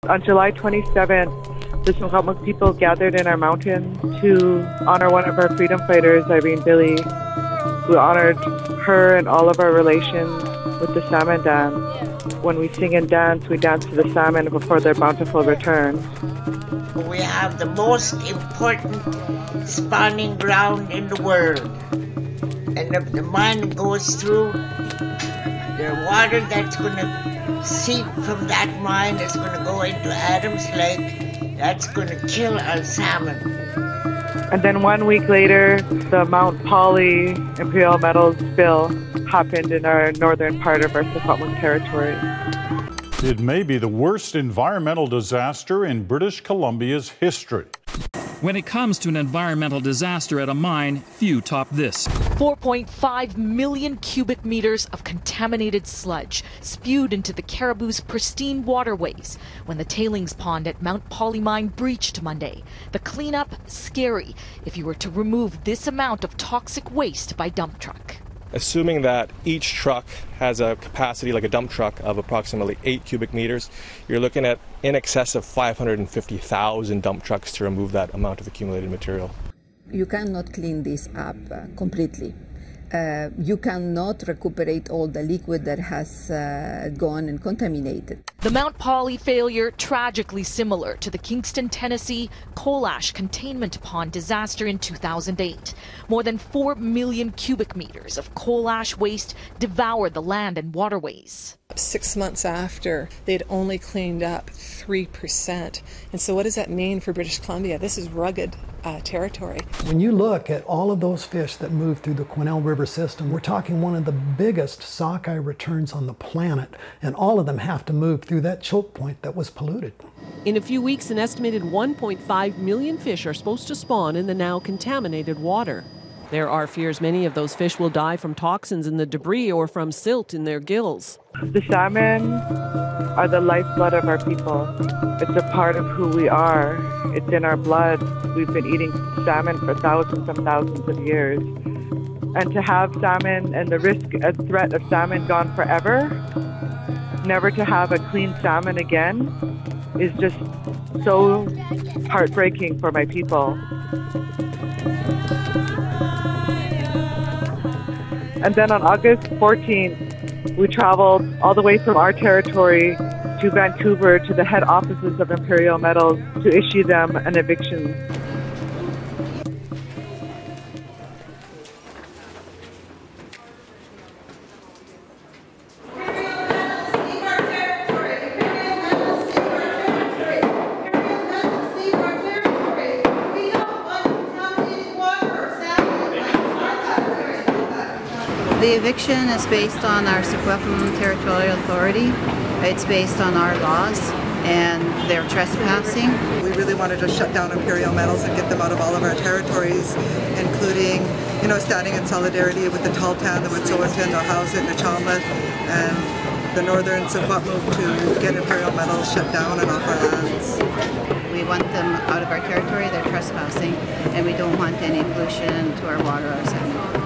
On July 27th, the Secwepemc people gathered in our mountain to honor one of our freedom fighters, Irene Billy. We honored her and all of our relations with the salmon dance. When we sing and dance, we dance to the salmon before their bountiful return. We have the most important spawning ground in the world. And if the mine goes through, the water that's going to seep from that mine is going to go into Adams Lake. That's going to kill our salmon. And then 1 week later, the Mount Poly Imperial Metals spill happened in our northern part of our Secwepemc Territory. It may be the worst environmental disaster in British Columbia's history. When it comes to an environmental disaster at a mine, few top this. 4.5 million cubic meters of contaminated sludge spewed into the Caribou's pristine waterways when the tailings pond at Mount Poly mine breached Monday. The cleanup, scary if you were to remove this amount of toxic waste by dump truck. Assuming that each truck has a capacity, like a dump truck, of approximately 8 cubic meters, you're looking at in excess of 550,000 dump trucks to remove that amount of accumulated material. You cannot clean this up completely. You cannot recuperate all the liquid that has gone and contaminated. The Mount Poly failure tragically similar to the Kingston, Tennessee coal ash containment pond disaster in 2008. More than 4 million cubic meters of coal ash waste devoured the land and waterways. 6 months after, they'd only cleaned up 3%. And so what does that mean for British Columbia? This is rugged territory. When you look at all of those fish that move through the Quesnel River system, we're talking one of the biggest sockeye returns on the planet, and all of them have to move through that choke point that was polluted. In a few weeks, an estimated 1.5 million fish are supposed to spawn in the now contaminated water. There are fears many of those fish will die from toxins in the debris or from silt in their gills. The salmon are the lifeblood of our people. It's a part of who we are. It's in our blood. We've been eating salmon for thousands and thousands of years. And to have salmon and the risk and threat of salmon gone forever, never to have a clean salmon again, is just so heartbreaking for my people. And then on August 14th, we traveled all the way from our territory to Vancouver to the head offices of Imperial Metals to issue them an eviction. The eviction is based on our Secwepemc Territorial Authority. It's based on our laws and their trespassing. We really wanted to shut down Imperial Metals and get them out of all of our territories, including, standing in solidarity with the Tahltan, the Wet'suwet'en, the Hausa, the Chalmette, and the northern Secwepemc to get Imperial Metals shut down and off our lands. We want them out of our territory, they're trespassing, and we don't want any pollution to our water or salmon.